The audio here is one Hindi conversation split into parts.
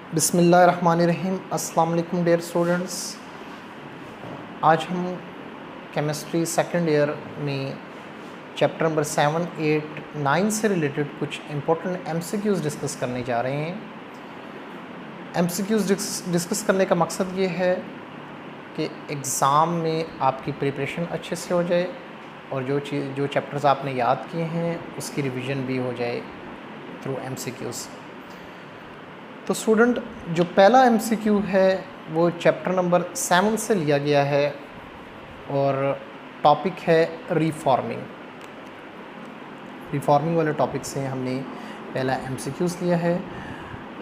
बिस्मिल्लाहिर्रहमानिर्रहीम। अस्सलाम वालेकुम डियर स्टूडेंट्स। आज हम केमिस्ट्री सेकंड ईयर में चैप्टर नंबर 7, 8, 9 से रिलेटेड कुछ इम्पोर्टेंट एमसीक्यूज़ डिस्कस करने जा रहे हैं। एमसीक्यूज़ डिस्कस करने का मकसद ये है कि एग्ज़ाम में आपकी प्रिपरेशन अच्छे से हो जाए और जो चैप्टर्स आपने याद किए हैं उसकी रिवीजन भी हो जाए थ्रू एमसीक्यूज़। तो स्टूडेंट, जो पहला एमसीक्यू है वो चैप्टर नंबर 7 से लिया गया है और टॉपिक है रिफॉर्मिंग। रिफॉर्मिंग वाले टॉपिक से हमने पहला एमसीक्यूज़ लिया है।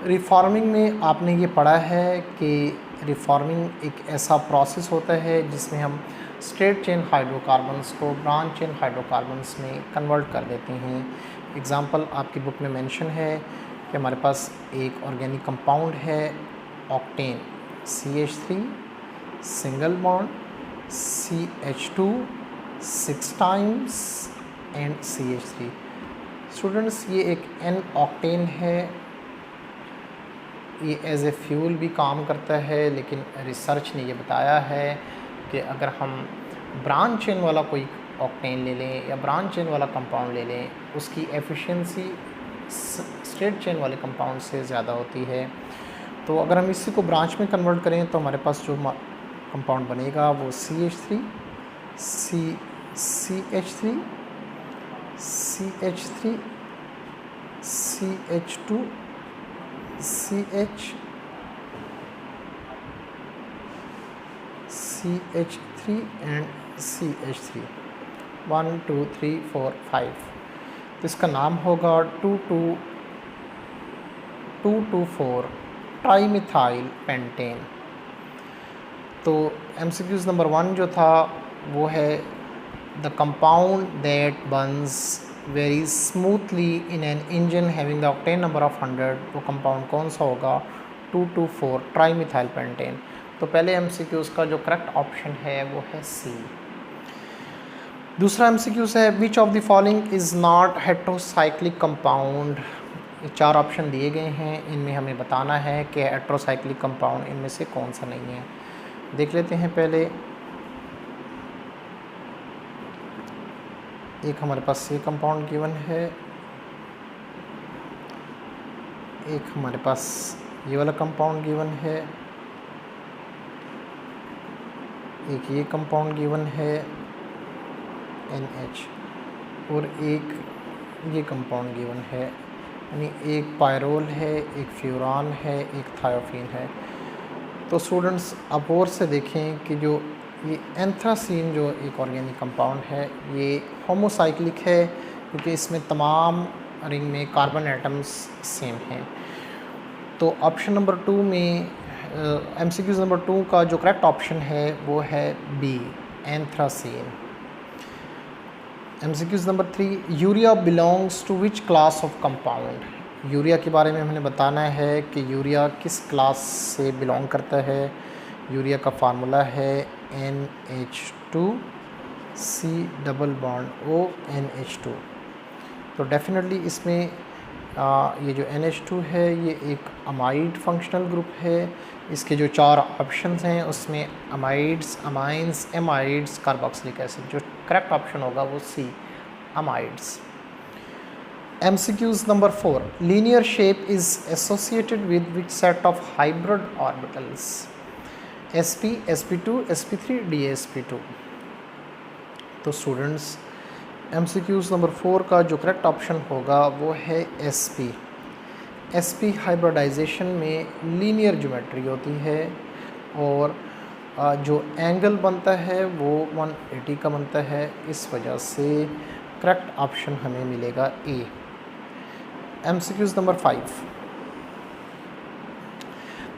रिफॉर्मिंग में आपने ये पढ़ा है कि रिफॉर्मिंग एक ऐसा प्रोसेस होता है जिसमें हम स्ट्रेट चेन हाइड्रोकार्बन्स को ब्रांच चेन हाइड्रोकार्बन्स में कन्वर्ट कर देते हैं। एग्ज़ाम्पल आपकी बुक में मेंशन है कि हमारे पास एक ऑर्गेनिक कंपाउंड है octane, CH3 single bond, CH2 6 times and CH3। Students, ये एक N ऑक्टेन है। ये एज ए फ्यूल भी काम करता है, लेकिन रिसर्च ने ये बताया है कि अगर हम ब्रांच चेन वाला कोई ऑक्टेन ले लें या ब्रांच चेन वाला कंपाउंड ले लें, उसकी एफिशिएंसी स्ट्रेट चेन वाले कंपाउंड से ज़्यादा होती है। तो अगर हम इसी को ब्रांच में कन्वर्ट करें तो हमारे पास जो कंपाउंड बनेगा वो CH3 CH3 CH3 CH2 CH CH3 and CH3 1 2 3 4 5। तो इसका नाम होगा 224 ट्राईमिथाइल पेंटेन। तो एमसीक्यूज़ नंबर 1 जो था वो है the compound that Burns very smoothly in an engine having the octane number of 100। वो कंपाउंड कौन सा होगा? 224 ट्राईमिथाइल पेंटेन। तो पहले एमसीक्यूज़ का जो करेक्ट ऑप्शन है वो है सी। दूसरा एमसीक्यूज़ है विच of the following is not heterocyclic compound. 4 option दिए गए हैं, इनमें हमें बताना है कि हेट्रोसाइक्लिक कंपाउंड इनमें से कौन सा नहीं है। देख लेते हैं। पहले एक हमारे पास ये कंपाउंड गिवन है, एक हमारे पास ये वाला कंपाउंड गिवन है, एक ये कंपाउंड गिवन है NH, और एक ये कंपाउंड गिवन है। यानी एक पायरोल है, एक फ्यूरान है, एक थायोफीन है। तो स्टूडेंट्स, अब और से देखें कि जो ये एंथ्रासीन जो एक ऑर्गेनिक कंपाउंड है ये होमोसाइक्लिक है, क्योंकि इसमें तमाम रिंग में कार्बन एटम्स सेम हैं। तो ऑप्शन नंबर 2 में एमसीक्यूज़ नंबर 2 का जो करेक्ट ऑप्शन है वो है B, anthracene. MCQs number 3, urea belongs to which class of compound. Urea के बारे में हमने बताना है कि यूरिया किस क्लास से बिलोंग करता है। यूरिया का फार्मूला है NH2 C double bond O NH2। तो डेफिनेटली इसमें ये जो NH2 है ये एक अमाइड फंक्शनल ग्रुप है। इसके जो 4 ऑप्शंस हैं उसमें amides, amines, amides, carboxylic acid. जो करेक्ट ऑप्शन होगा वो C, amides. MCQs number 4, linear shape is associated with which set of hybrid orbitals. sp, sp2, sp3, dsp2। तो स्टूडेंट्स, MCQs नंबर 4 का जो करेक्ट ऑप्शन होगा वो है sp। sp हाइब्रिडाइजेशन में लीनियर ज्योमेट्री होती है और जो एंगल बनता है वो 180 का बनता है। इस वजह से करेक्ट ऑप्शन हमें मिलेगा A। MCQs number 5,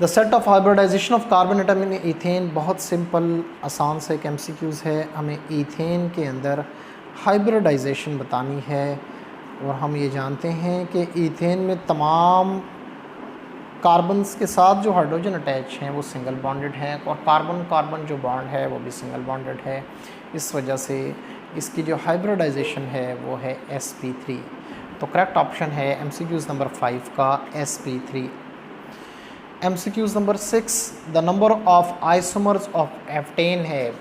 the set of hybridization of carbon atom in ethane. बहुत सिंपल आसान से एक MCQs है। हमें ईथेन के अंदर हाइब्रिडाइजेशन बतानी है और हम ये जानते हैं कि ईथेन में तमाम कार्बन्स के साथ जो हाइड्रोजन अटैच हैं वो सिंगल बॉन्डेड हैं और कार्बन कार्बन जो बॉन्ड है वो भी सिंगल बॉन्डेड है। इस वजह से इसकी जो हाइब्रिडाइजेशन है वो है sp3। तो करेक्ट ऑप्शन है MCQs नंबर 5 का sp3। MCQs number 6, the number of isomers of heptane है।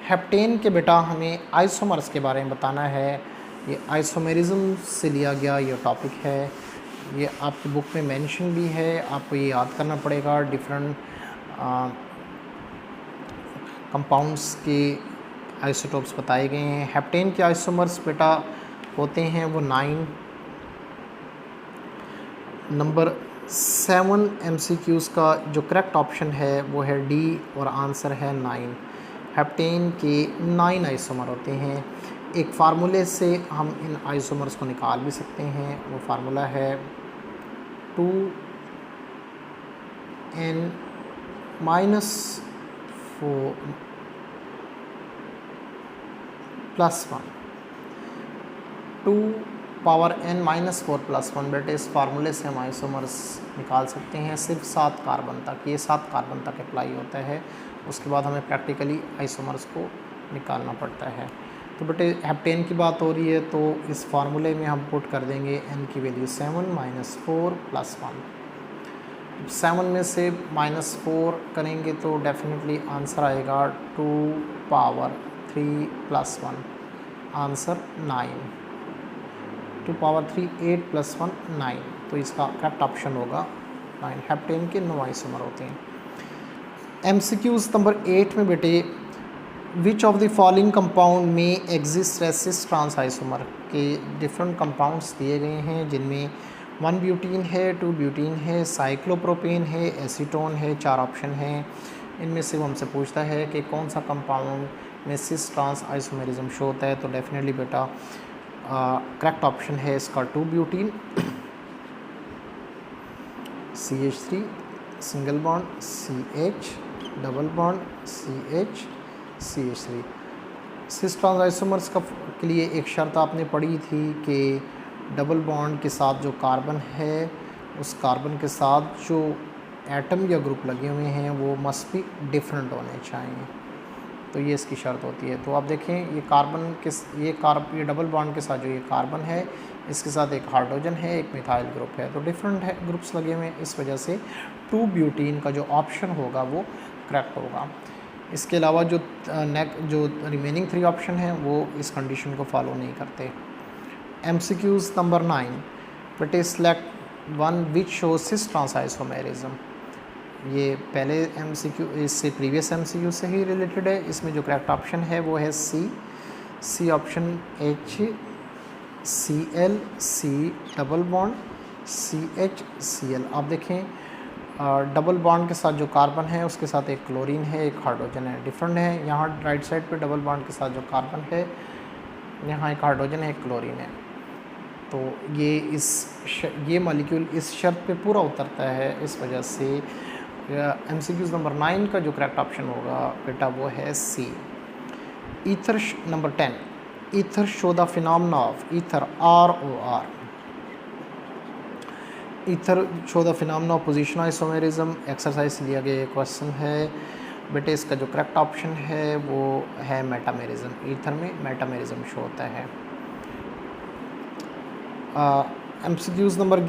हेप्टेन के बेटा हमें आइसोमर्स के बारे में बताना है। ये आइसोमेरिज्म से लिया गया ये टॉपिक है, ये आपकी बुक में मेंशन भी है, आपको ये याद करना पड़ेगा। डिफरेंट कंपाउंड्स के आइसोटोप्स बताए गए हैं। हेप्टेन के आइसोमर्स बेटा होते हैं वो 9। नंबर 7 MCQs का जो करेक्ट ऑप्शन है वो है डी और आंसर है 9। हेप्टेन के 9 आइसोमर होते हैं। एक फार्मूले से हम इन आइसोमर्स को निकाल भी सकते हैं। वो फार्मूला है 2n-4 + 1 2 पावर n-4 + 1 बेटे इस फार्मूले से हम आइसोमर्स निकाल सकते हैं सिर्फ 7 कार्बन तक। ये 7 कार्बन तक अप्लाई होता है, उसके बाद हमें प्रैक्टिकली आइसोमर्स को निकालना पड़ता है। तो बेटे हेप्टेन की बात हो रही है तो इस फार्मूले में हम पुट कर देंगे n की वैल्यू 7 - 4 + 1। 7 में से -4 करेंगे तो डेफिनेटली आंसर आएगा 2 पावर 3 + 1, आंसर 9। 2 पावर 3 8 + 1 9, तो इसका करेक्ट ऑप्शन होगा 9। हेप्टेन के 9 आइसोमर होते हैं। MCQs नंबर 8 में बेटे which of the following compound में exist as cis trans isomer के डिफरेंट कंपाउंड्स दिए गए हैं, जिनमें 1 ब्यूटीन है, 2 ब्यूटीन है, साइक्लोप्रोपेन है, एसीटोन है। 4 ऑप्शन हैं। इनमें से वो हमसे पूछता है कि कौन सा कंपाउंड में सिस ट्रांस आइसोमेरिज्म शो होता है, तो डेफिनेटली बेटा करेक्ट ऑप्शन है इसका 2 butene, CH3 single bond CH double bond CH CH3। Cis trans isomers के लिए एक शर्त आपने पढ़ी थी कि डबल बॉन्ड के साथ जो कार्बन है उस कार्बन के साथ जो एटम या ग्रुप लगे हुए हैं वो मस्ट बी डिफरेंट होने चाहिए, तो ये इसकी शर्त होती है। तो आप देखें ये कार्बन के ये डबल बॉन्ड के साथ जो ये कार्बन है इसके साथ एक हाइड्रोजन है, एक मिथाइल ग्रुप है, तो डिफरेंट है ग्रुप्स लगे हुए हैं, इस वजह से 2 ब्यूटीन का जो ऑप्शन होगा वो करेक्ट होगा। इसके अलावा जो रिमेनिंग 3 ऑप्शन हैं वो इस कंडीशन को फॉलो नहीं करते। MCQs नंबर 9 बेटे select 1 which show cis trans isomerism. ये पहले MCQ इससे प्रीवियस MCQ से ही रिलेटेड है। इसमें जो करेक्ट ऑप्शन है वो है C option HCl C double bond CHCl। आप देखें डबल बॉन्ड के साथ जो कार्बन है उसके साथ एक क्लोरीन है, एक हाइड्रोजन है, डिफरेंट है। यहाँ राइट साइड पे डबल बॉन्ड के साथ जो कार्बन है यहाँ एक हाइड्रोजन है, एक क्लोरीन है, तो ये मॉलिक्यूल इस शर्त पे पूरा उतरता है। इस वजह से MCQs नंबर 9 का जो करेक्ट ऑप्शन होगा बेटा वो है C। Ether number 10 ether show the phenomena of ether ROR। Ether show the phenomena of position isomerism exercise से लिया गया क्वेश्चन है बेटे। इसका जो करेक्ट ऑप्शन है वो है मेटामेरिज्म। ईथर में मेटामेरिज्म शो होता है। MCQs number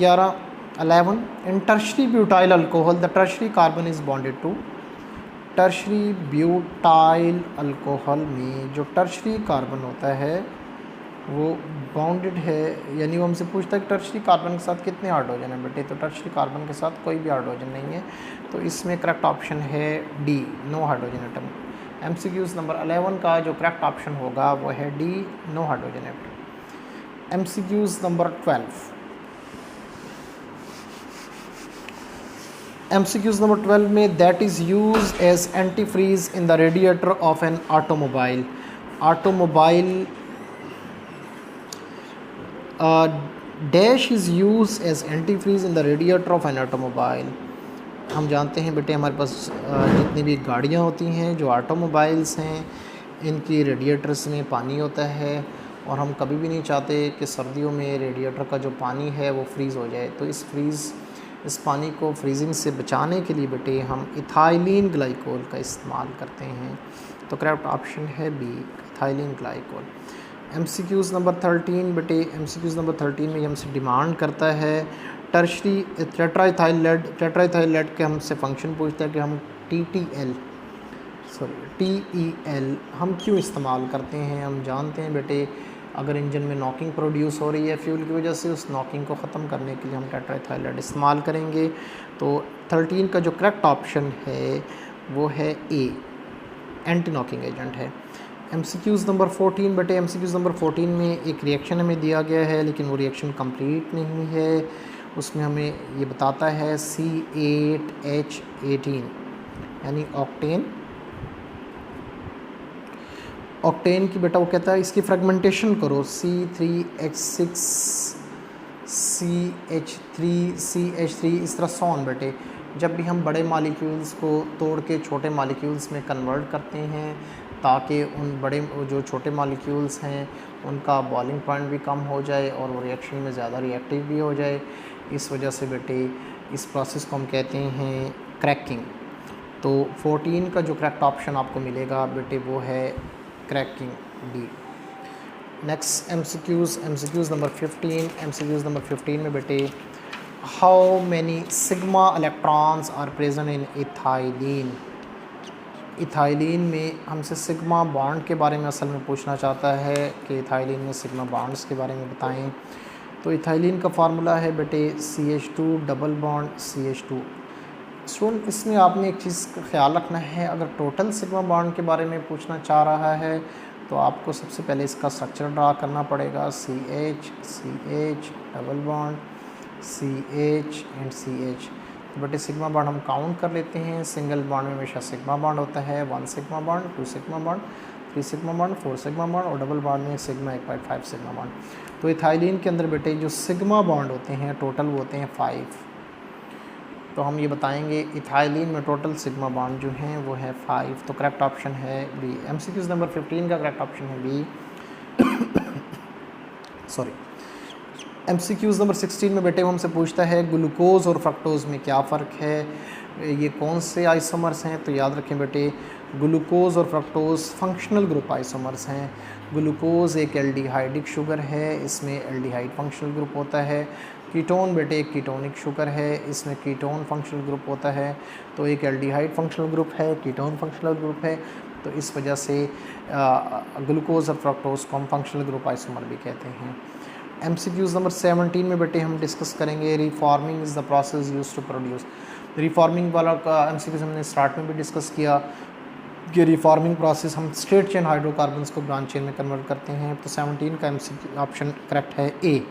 11 in tertiary butyl alcohol the tertiary carbon is bonded to. Tertiary butyl alcohol में जो टर्शरी कार्बन होता है वो बाउंडेड है, यानी वो हमसे पूछता है कि टर्शरी कार्बन के साथ कितने हाइड्रोजन है बेटे, तो टर्शरी कार्बन के साथ कोई भी हाइड्रोजन नहीं है, तो इसमें करेक्ट ऑप्शन है D, no hydrogen atom. MCQs number 11 का जो करेक्ट ऑप्शन होगा वो है D, no hydrogen atom. MCQs number 12 MCQs number 12 में that is use as anti freeze in the radiator of an automobile. Automobile dash is use as anti freeze in the radiator of an automobile. हम जानते हैं बेटे हमारे पास जितनी भी गाड़ियाँ होती हैं जो ऑटोमोबाइल्स हैं इनकी रेडिएटर्स में पानी होता है और हम कभी भी नहीं चाहते कि सर्दियों में रेडिएटर का जो पानी है वो फ्रीज़ हो जाए, तो इस पानी को फ्रीजिंग से बचाने के लिए बेटे हम इथाइलिन ग्लाइकोल का इस्तेमाल करते हैं, तो करेक्ट ऑप्शन है B, ethylene glycol. MCQs number 13 बेटे MCQs नंबर 13 में हमसे डिमांड करता है टर्शरी टेट्राइथाइल लेड के हमसे फंक्शन पूछता है कि हम TEL हम क्यों इस्तेमाल करते हैं। हम जानते हैं बेटे, अगर इंजन में नॉकिंग प्रोड्यूस हो रही है फ्यूल की वजह से, उस नॉकिंग को ख़त्म करने के लिए हम टेट्राइथाइल लेड इस्तेमाल करेंगे। तो 13 का जो करेक्ट ऑप्शन है वो है ए, एंटी नॉकिंग एजेंट है। MCQs नंबर 14 बेटे, MCQs नंबर 14 में एक रिएक्शन हमें दिया गया है, लेकिन वो रिएक्शन कंप्लीट नहीं है। उसमें हमें ये बताता है C8H18 यानी ऑक्टेन की बेटा, वो कहता है इसकी फ्रेगमेंटेशन करो, C3H6CH3CH3 इस तरह सॉन बेटे। जब भी हम बड़े मालिक्यूल्स को तोड़ के छोटे मालिक्यूल्स में कन्वर्ट करते हैं ताकि उन बड़े जो छोटे मालिक्यूल्स हैं उनका बॉइलिंग पॉइंट भी कम हो जाए और वो रिएक्शन में ज़्यादा रिएक्टिव भी हो जाए, इस वजह से बेटे इस प्रोसेस को हम कहते हैं क्रैकिंग। तो 14 का जो करेक्ट ऑप्शन आपको मिलेगा बेटे वो है cracking, D. Next MCQs number 15 में बेटे, how many sigma electrons are present in ethylene. Ethylene में हमसे सिग्मा बॉन्ड के बारे में असल में पूछना चाहता है कि इथाइलिन में सिग्मा बॉन्ड्स के बारे में बताएं। तो इथाइलिन का फार्मूला है बेटे CH2 double bond CH2। Student, इसमें आपने एक चीज़ का ख्याल रखना है, अगर टोटल सिग्मा बॉन्ड के बारे में पूछना चाह रहा है तो आपको सबसे पहले इसका स्ट्रक्चर ड्रा करना पड़ेगा, CH double bond CH and CH। तो बेटे सिग्मा बॉन्ड हम काउंट कर लेते हैं। सिंगल बॉन्ड में हमेशा सिग्मा बॉन्ड होता है, 1 sigma bond, 2 sigma bond, 3 sigma bond, 4 sigma bond, और डबल बॉन्ड में सिग्मा 1.5 सिग्मा बॉन्ड। तो इथाइलिन के अंदर बेटे जो सिग्मा बॉन्ड होते हैं टोटल वो होते हैं 5। तो हम ये बताएंगे इथाइलिन में टोटल सिग्मा बॉन्ड जो हैं वो है 5। तो करेक्ट ऑप्शन है बी। MCQs नंबर 15 का करेक्ट ऑप्शन है बी। सॉरी, MCQs नंबर 16 में बेटे वो हमसे पूछता है ग्लूकोज और फ्रक्टोज में क्या फ़र्क है, ये कौन से आइसोमर्स हैं। तो याद रखें बेटे, ग्लूकोज और फ्रक्टोज फंक्शनल ग्रुप आइसोमर्स हैं। ग्लूकोज एक एल्डिहाइडिक शुगर है, इसमें एल्डिहाइड फंक्शनल ग्रुप होता है। कीटोन बेटे एक कीटोनिक शुगर है, इसमें कीटोन फंक्शनल ग्रुप होता है। तो एक एल्डिहाइड फंक्शनल ग्रुप है, कीटोन फंक्शनल ग्रुप है। तो इस वजह से ग्लूकोज और फ्रक्टोज को हम फंक्शनल ग्रुप आइसोमर भी कहते हैं। MCQs नंबर 17 में बेटे हम डिस्कस करेंगे reforming is the process used to produce. Reforming वाला का MCQs हमने स्टार्ट में भी डिस्कस किया कि रिफॉर्मिंग प्रोसेस हम स्ट्रेट चेन हाइड्रोकार्बन्स को ब्रांच चेन में कन्वर्ट करते हैं। तो 17 का MCQ ऑप्शन करेक्ट है A.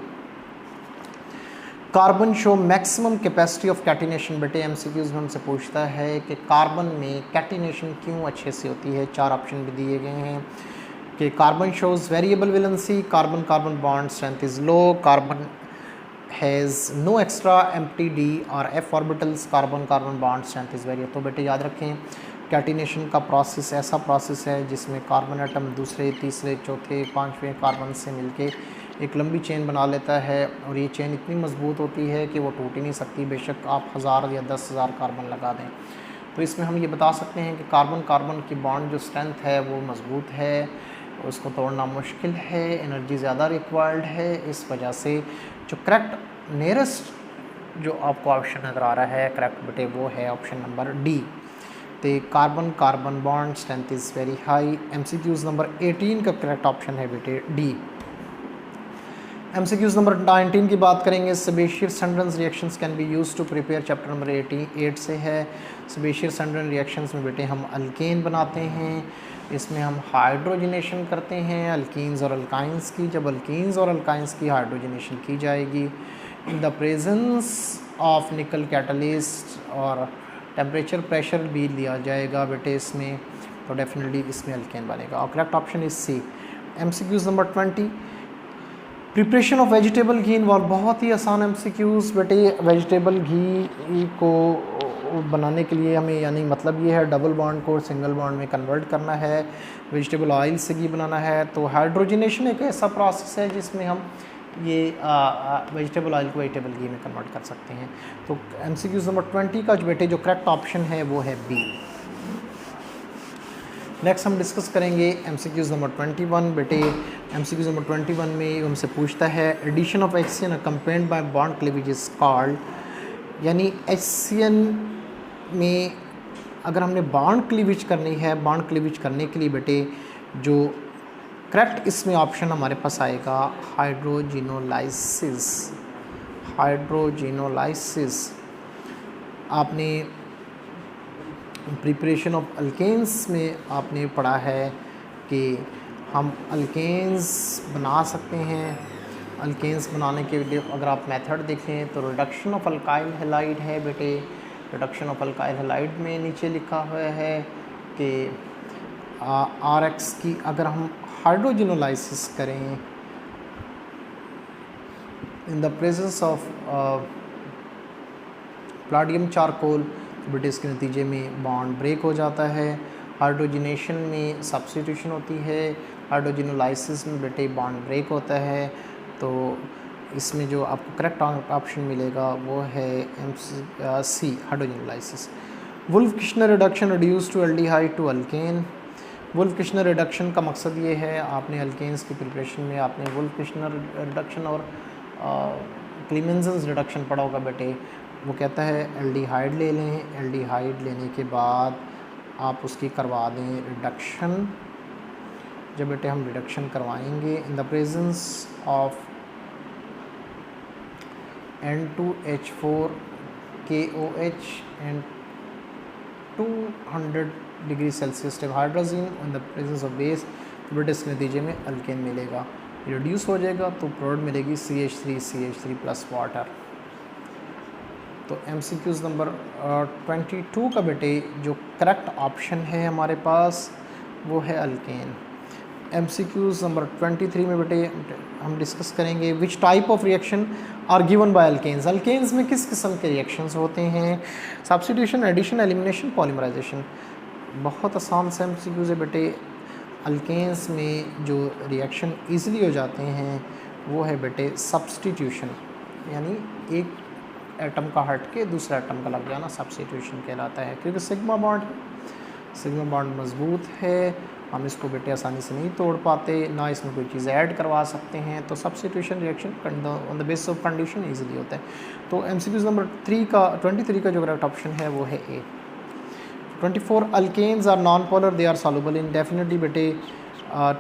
Carbon show maximum capacity of catenation बेटे, MCQs में हमसे पूछता है कि कार्बन में कैटिनेशन क्यों अच्छे से होती है। 4 ऑप्शन भी दिए गए हैं कि carbon shows variable valency, carbon carbon bond strength is low, carbon has no extra MTD और F orbitals, carbon carbon bond strength is very. तो बेटे याद रखें, कैटिनेशन का प्रोसेस ऐसा प्रोसेस है जिसमें कार्बन एटम दूसरे, तीसरे, चौथे, 5वें कार्बन से मिलके एक लंबी चेन बना लेता है, और ये चेन इतनी मजबूत होती है कि वो टूट ही नहीं सकती, बेशक आप 1000 या 10,000 कार्बन लगा दें। तो इसमें हम ये बता सकते हैं कि कार्बन कार्बन की बॉन्ड जो स्ट्रेंथ है वो मजबूत है, उसको तोड़ना मुश्किल है, एनर्जी ज़्यादा रिक्वायर्ड है। इस वजह से जो करेक्ट नियरेस्ट जो आपको ऑप्शन नज़र आ रहा है करेक्ट बेटे वो है ऑप्शन नंबर डी। तो carbon carbon bond strength is very high. MCQs number 18 का करेक्ट ऑप्शन है बेटे डी। MCQs नंबर 19 की बात करेंगे, Sabatier Senderens reactions can be used to prepare, chapter number 88 से है। सेबेशियर सैंडर्स रिएक्शंस में बेटे हम अल्केन बनाते हैं, इसमें हम हाइड्रोजनेशन करते हैं अल्कीन्स और अल्काइंस की। जब अल्कीन्स और अल्काइंस की हाइड्रोजनेशन की जाएगी इन द प्रेजेंस ऑफ निकल कैटलिस्ट और टेम्परेचर प्रेशर भी लिया जाएगा बेटे इसमें, तो डेफिनेटली इसमें अल्केन बनेगा। और correct option is C. MCQs number 20, preparation of vegetable ghee involve, बहुत ही आसान MCQs बेटे। वेजिटेबल घी को बनाने के लिए हमें यानी मतलब ये है डबल बॉन्ड को सिंगल बॉन्ड में कन्वर्ट करना है, वेजिटेबल ऑयल से घी बनाना है। तो हाइड्रोजनेशन एक ऐसा प्रोसेस है जिसमें हम ये वेजिटेबल ऑयल को वेजिटेबल घी में कन्वर्ट कर सकते हैं। तो MCQs नंबर 20 का जो बेटे जो करेक्ट ऑप्शन है वो है बी। नेक्स्ट हम डिस्कस करेंगे MCQs नंबर 21। बेटे MCQs नंबर 21 में हमसे पूछता है addition of HCN accompanied by bond cleavage is called, यानी HCN में अगर हमने बॉन्ड क्लीवेज करनी है, बॉन्ड क्लीवेज करने के लिए बेटे जो करेक्ट इसमें ऑप्शन हमारे पास आएगा हाइड्रोजिनोलाइसिस। हाइड्रोजिनोलाइसिस आपने प्रिपरेशन ऑफ अल्केन्स में आपने पढ़ा है कि हम अल्केन्स बना सकते हैं। अल्केन्स बनाने के लिए अगर आप मेथड देखें तो रिडक्शन ऑफ अल्काइल हैलाइड है बेटे। रिडक्शन ऑफ अल्काइल हैलाइड में नीचे लिखा हुआ है कि RX की अगर हम हाइड्रोजिनोलाइसिस करें in the presence of palladium charcoal, बेटे इसके नतीजे में बॉन्ड ब्रेक हो जाता है। हाइड्रोजिनेशन में सब्स्टिट्यूशन होती है, हाइड्रोजिनोलाइसिस में बेटे बॉन्ड ब्रेक होता है। तो इसमें जो आपको करेक्ट ऑप्शन मिलेगा वो है MC hydrogenolysis. Wolff Kishner reduction reduce to aldehyde to alkane. Wolff Kishner reduction का मकसद ये है, आपने अल्केन्स की प्रिपरेशन में आपने वुल्फ-किश्नर रिडक्शन और क्लीमेंज़न्स रिडक्शन पढ़ा होगा बेटे। वो कहता है एल्डिहाइड ले लें, एल्डिहाइड लेने के बाद आप उसकी करवा दें रिडक्शन। जब बेटे हम रिडक्शन करवाएंगे in the presence of N2H4 KOH and 200 degree Celsius step hydrogen in the presence of base, तो बेटे इसके नतीजे में अल्केन मिलेगा। रिड्यूस हो जाएगा तो प्रोडक्ट मिलेगी CH3 प्लस वाटर। तो MCQs नंबर 22 का बेटे जो करेक्ट ऑप्शन है हमारे पास वो है अल्केन। MCQs नंबर 23 में बेटे हम डिस्कस करेंगे which type of reaction are given by alkanes. Alkanes में किस किस्म के रिएक्शंस होते हैं? Substitution, addition, elimination, polymerization. बहुत आसान से MCQs है बेटे। अल्केन्स में जो रिएक्शन ईजिली हो जाते हैं वो है बेटे सब्स्टिट्यूशन, यानी एक एटम का हट के दूसरा एटम का लग जाना सब्स्टिट्यूशन कहलाता है, क्योंकि सिग्मा बॉन्ड मजबूत है, हम इसको बेटे आसानी से नहीं तोड़ पाते, ना इसमें कोई चीज़ ऐड करवा सकते हैं। तो substitution reaction on the basis of condition easily होता है। तो MCQs नंबर 23 का जो करेक्ट ऑप्शन है वो है A। 24 alkanes are non polar, they are soluble in. Definitely बेटे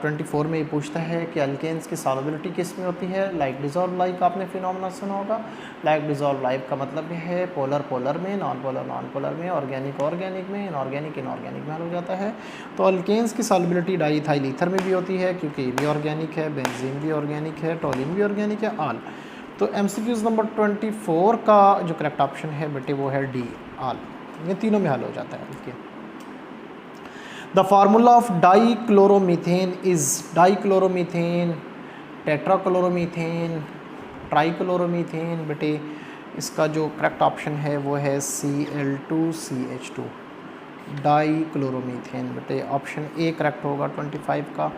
24 में ये पूछता है कि अल्केन्स की सॉल्युबिलिटी किस में होती है? लाइक डिजॉल्व लाइक आपने फिनोमेना सुना होगा। लाइक डिजॉल्व लाइक का मतलब है पोलर में, नॉन पोलर में, ऑर्गेनिक में, इनऑर्गेनिक में हल हो जाता है। तो अल्केन्स की सॉल्युबिलिटी डाईइथाइल ईथर में भी होती है, क्योंकि ये भी ऑर्गेनिक है, बेंजीन भी ऑर्गेनिक है, टोलिन भी ऑर्गेनिक है, ऑल। तो MCQs नंबर 24 का जो करेक्ट ऑप्शन है बेटे वो है D, ऑल। ये तीनों में हल हो जाता है। The formula of dichloromethane is dichloromethane, tetrachloromethane, trichloromethane। बेटे इसका जो करेक्ट ऑप्शन है वो है Cl2CH2 डाईक्लोरोमीथेन। बेटे ऑप्शन A करेक्ट होगा 25 का।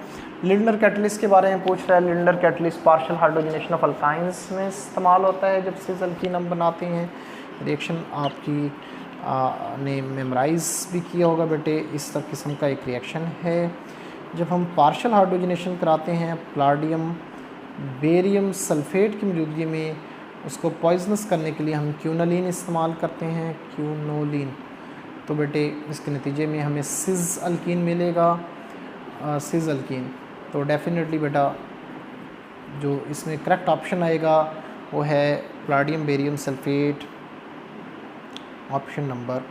लिंडनर कैटलिस्ट के बारे में पूछ रहा है। Lindner catalyst partial hydrogenation of alkynes में इस्तेमाल होता है जब सिस अल्कीन हम बनाते हैं। रिएक्शन आपकी ने मेमोराइज भी किया होगा बेटे। इस तरह किस्म का एक रिएक्शन है। जब हम पार्शियल हाइड्रोजनेशन कराते हैं प्लाडियम बेरियम सल्फेट की मौजूदगी में, उसको पॉइजनस करने के लिए हम क्यूनोलिन इस्तेमाल करते हैं, क्यूनोलिन। तो बेटे इसके नतीजे में हमें सिस अल्कीन मिलेगा, सिस अल्कीन। तो डेफिनेटली बेटा जो इसमें करेक्ट ऑप्शन आएगा वो है palladium barium sulphate, option number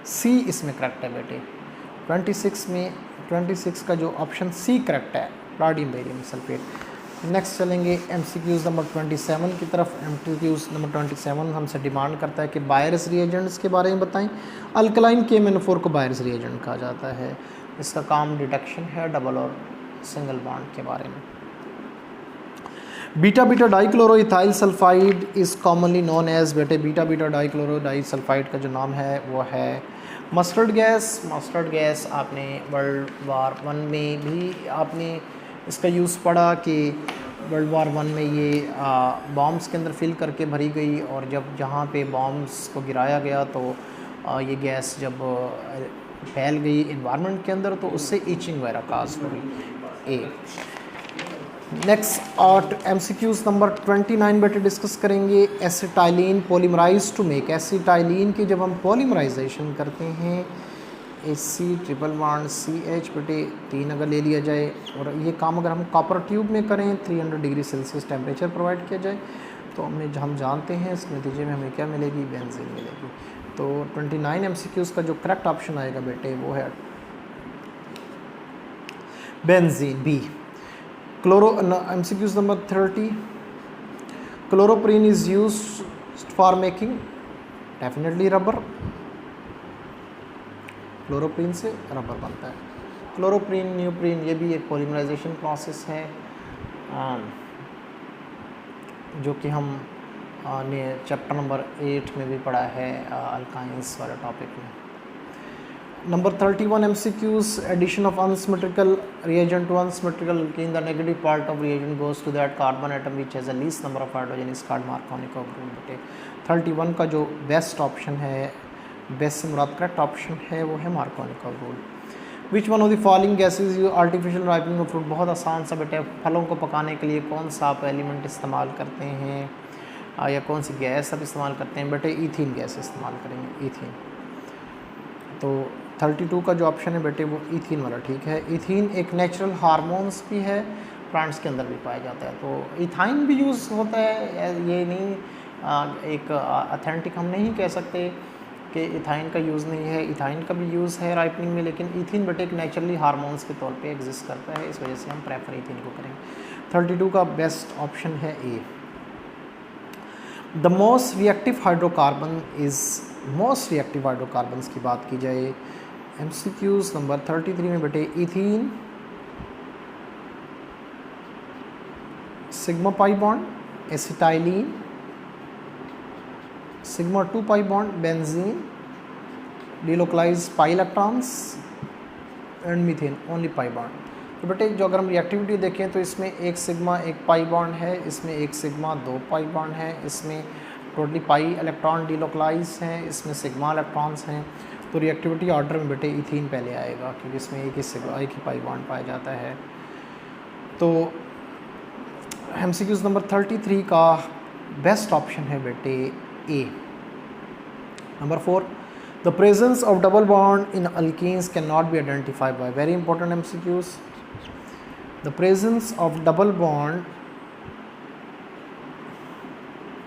C इसमें करेक्ट है बेटे। 26 का जो ऑप्शन C करेक्ट है, प्लाडियम बेरियम सल्फेट। नेक्स्ट चलेंगे MCQs नंबर 27 की तरफ। MCQs नंबर 27 हमसे डिमांड करता है कि बायरस रिएजेंट्स के बारे में बताएं। अल्कलाइन KMnO4 को बायरस रिएजेंट कहा जाता है। इसका काम डिटेक्शन है डबल और सिंगल बॉन्ड के बारे में। Beta dichloroethyl sulphide is commonly known as. बेटे बीटा डाइक्लोरोडाइसल्फाइड का जो नाम है वो है मस्टर्ड गैस। आपने वर्ल्ड वार 1 में भी आपने इसका यूज़ पढ़ा कि वर्ल्ड वार वन में ये बॉम्ब्स के अंदर फिल करके भरी गई, और जब जहाँ पे बॉम्ब्स को गिराया गया तो ये गैस जब फैल गई इन्वायरमेंट के अंदर, तो उससे ईचिंग वगैरह काज हुई। ए नेक्स्ट और MCQs नंबर 29 बेटे डिस्कस करेंगे। Acetylene polymerize to make, acetylene की जब हम पॉलीमराइजेशन करते हैं AC ट्रिपल बॉन्ड CH बेटे 3 अगर ले लिया जाए, और ये काम अगर हम कॉपर ट्यूब में करें 300 डिग्री सेल्सियस टेम्परेचर प्रोवाइड किया जाए, तो हम जानते हैं इस नतीजे में हमें क्या मिलेगी, बेंजीन मिलेगी। तो 29 MCQs का जो करेक्ट ऑप्शन आएगा बेटे वो है benzene, B. MCQs number 30, chloroprene is used for making, definitely rubber, chloroprene से रबर बनता है। क्लोरोप्रीन न्यूप्रीन ये भी एक पॉलीमराइजेशन प्रोसेस है, जो कि हम ने चैप्टर नंबर 8 में भी पढ़ा है अल्काइंस वाले टॉपिक में। Number 31 MCQs, addition of unsymmetrical reagent to unsymmetrical alkene, the negative part of reagent goes to that carbon atom which has the least number of hydrogen is called Markovnikov group बेटे। 31 का जो बेस्ट ऑप्शन है, बेस्ट से मुराद करेक्ट ऑप्शन है वो है मार्कोनिक rule. Which one of the following gases you artificial ripening of fruit, बहुत आसान सा बेटे, फलों को पकाने के लिए कौन सा आप एलिमेंट इस्तेमाल करते हैं या कौन सी गैस आप इस्तेमाल करते हैं बेटे, ईथीन गैस इस्तेमाल करेंगे, ईथीन। तो 32 का जो ऑप्शन है बेटे वो ईथीन वाला ठीक है। ईथीन एक नेचुरल हार्मोन्स भी है, प्लांट्स के अंदर भी पाया जाता है, तो इथाइन भी यूज़ होता है, ये नहीं एक अथेंटिक हम नहीं कह सकते कि इथाइन का यूज़ नहीं है, इथाइन का भी यूज़ है राइपनिंग में, लेकिन ईथीन बेटे एक नेचुरली हार्मोन्स के तौर पे एग्जिस्ट करता है, इस वजह से हम प्रेफर ईथीन को करेंगे। 32 का बेस्ट ऑप्शन है A. The most reactive hydrocarbon is, most reactive hydrocarbons की बात की जाए MCQs नंबर 33 में बेटे ethene, sigma pi bond, acetylene, sigma 2 pi bond benzene, delocalise pi electrons and methane only pi bond. तो बेटे जो अगर हम रिएक्टिविटी देखें तो इसमें एक सिग्मा एक पाई बॉन्ड है, इसमें एक सिग्मा 2 पाई बॉन्ड है, इसमें टोटली पाई इलेक्ट्रॉन डिलोकलाइज हैं, इसमें सिग्मा इलेक्ट्रॉन्स हैं। तो रिएक्टिविटी ऑर्डर में बेटे इथीन पहले आएगा, क्योंकि इसमें एक ही सिग्मा एक ही पाई बॉन्ड पाया जाता है। तो MCQs नंबर 33 का बेस्ट ऑप्शन है बेटे A. Number 4, the presence of double bond in alkenes can not be identified by, very important MCQs, the presence of double bond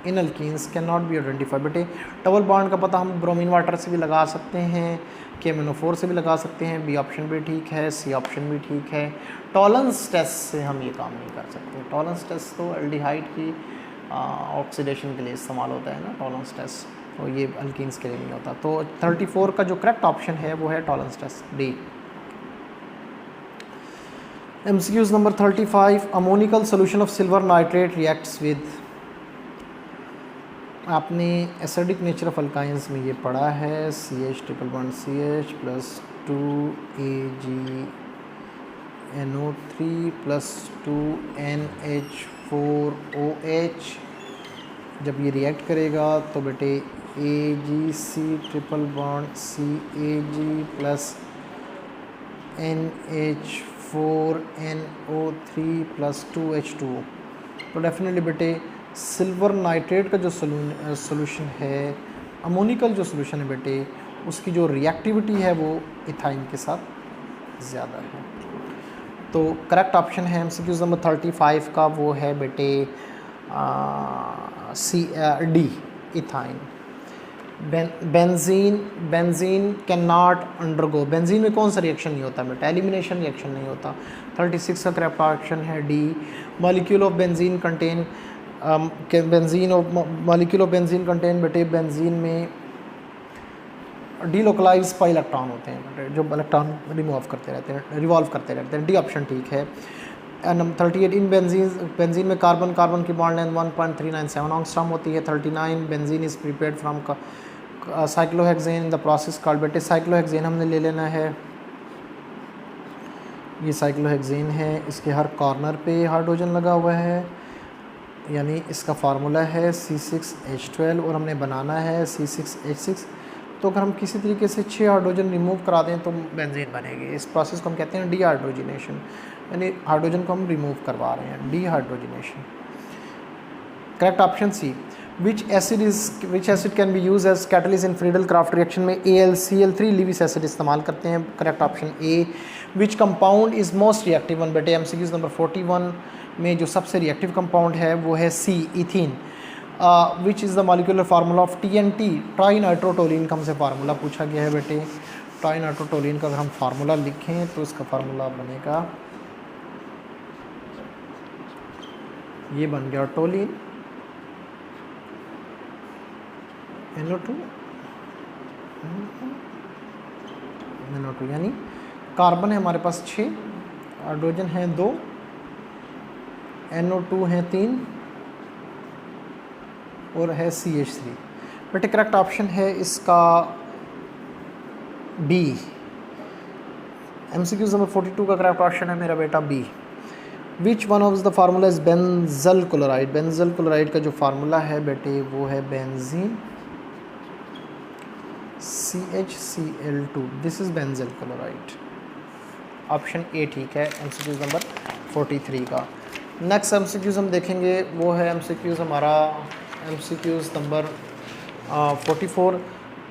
in alkenes can not be identified. बेटे डबल बॉन्ड का पता हम ब्रोमीन वाटर से भी लगा सकते हैं, KMnO4 से भी लगा सकते हैं, बी ऑप्शन भी ठीक है, सी ऑप्शन भी ठीक है। टॉलरेंस टेस्ट से हम ये काम नहीं कर सकते, टॉलरेंस टेस्ट तो एल्डिहाइड की ऑक्सीडेशन के लिए इस्तेमाल होता है ना टॉलरेंस टेस्ट, तो ये अल्कीन्स के लिए नहीं होता। तो 34 का जो करेक्ट ऑप्शन है वो है Tollens test, D. MCQs number 35, ammoniacal solution of silver nitrate reacts with, आपने एसिडिक नेचर ऑफ अल्काइंस में ये पढ़ा है, CH triple bond CH plus 2AgNO3 plus 2NH4OH, जब ये रिएक्ट करेगा तो बेटे AgC triple bond CAG plus NH4NO3 plus 2H2O। तो डेफिनेटली बेटे सिल्वर नाइट्रेट का जो सोल्यूशन है, अमोनिकल जो सोल्यूशन है बेटे, उसकी जो रिएक्टिविटी है वो इथाइन के साथ ज़्यादा है। तो करेक्ट ऑप्शन है MCQs नंबर 35 का वो है बेटे D, ethyne. Benzene can not undergo, benzene में कौन सा रिएक्शन नहीं होता बेटा, एलिमिनेशन रिएक्शन नहीं होता। 36 का करेक्ट ऑप्शन है D. Molecule of benzene contain, molecule of benzene contain बेटे, बेंजीन में डीलोकलाइज पाई इलेक्ट्रॉन होते हैं बेटे, जो इलेक्ट्रॉन रिमूव करते रहते हैं, रिवॉल्व करते रहते हैं, डी ऑप्शन ठीक है। 38 इन बेंजीन में कार्बन की बॉन्ड लेंथ 1.397 एंगस्ट्रॉम होती है। 39 benzene is prepared from cyclohexane in the process called, बेटे साइक्लोहेक्सेन हमने ले लेना है, ये साइक्लोहेक्सेन है, इसके हर कॉर्नर पे हाइड्रोजन लगा हुआ है, यानी इसका फार्मूला है C6H12 और हमने बनाना है C6H6। तो अगर हम किसी तरीके से 6 हाइड्रोजन रिमूव करा दें तो बेंजीन बनेगी। इस प्रोसेस को हम कहते हैं डीहाइड्रोजनेशन, यानी हाइड्रोजन को हम रिमूव करवा रहे हैं, dehydrogenation. Correct option C. Which acid can be use as catalyst in Friedel Craft reaction में AlCl3 लीविस एसिड इस्तेमाल करते हैं। Correct option A. Which compound is most reactive one, बेटे MCQs नंबर 41 में जो सबसे रिएक्टिव कंपाउंड है वो है C, ethene. Which is the molecular formula of TNT, trinitrotoluene का हमसे फार्मूला पूछा गया है बेटे। ट्राइनाइट्रोटोलिन का अगर हम फार्मूला लिखें तो इसका फार्मूला बनेगा, ये बन गया टोलिन NO2 NO2, यानी कार्बन है हमारे पास 6, हाइड्रोजन है 2, NO2 है 3 और है CH3। बट करेक्ट ऑप्शन है इसका बी। MCQs नंबर 42 का करेक्ट ऑप्शन है मेरा बेटा B. Which one of the formula is benzal chloride, benzal chloride का जो फार्मूला है बेटे वो है benzene CHCl2, this is benzal chloride. Option A ठीक है MCQs नंबर 43 का। नेक्स्ट MCQs हम देखेंगे वो है MCQs हमारा MCQs number 44।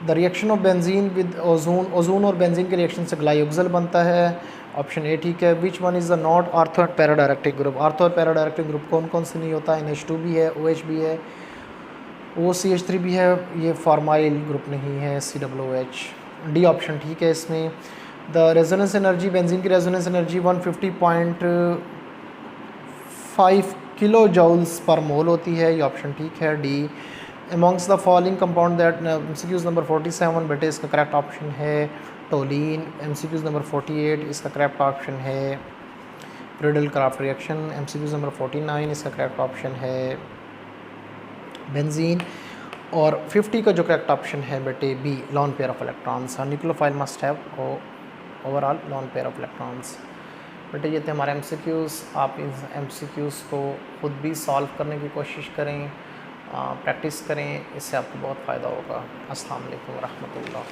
The reaction of benzene with ozone, ozone और बेंजीन के रिएक्शन से ग्लाइओक्सल बनता है। ऑप्शन ए ठीक है। Which one is the not ortho and para directing group, ortho और पैराडायरेक्टिक ग्रुप कौन कौन से नहीं होता है? NH2 भी है, OH भी है, OCH3 भी है, ये फॉर्माइल ग्रुप नहीं है, COOH। डी ऑप्शन ठीक है इसमें। द रेजोनेंस एनर्जी, बेंजीन की रेजोनेंस एनर्जी 150.5 किलो जूल्स पर मोल होती है, ये ऑप्शन ठीक है D. Amongst the following compound that MCQs number 47 बेटे इसका करेक्ट ऑप्शन है टोलिन। MCQs नंबर 48 इसका करेक्ट ऑप्शन है Friedel Craft reaction. MCQs number 49 इसका करेक्ट ऑप्शन है बेंजीन। और 50 का जो करेक्ट ऑप्शन है बेटे B, lone pair of electrons. Nucleophile must have overall lone pair of electrons. बेटे ये थे हमारे MCQs। आप इन MCQs को खुद भी सॉल्व करने की कोशिश करें, प्रैक्टिस करें, इससे आपको बहुत फ़ायदा होगा। अस्सलाम वालेकुम रहमतुल्लाह।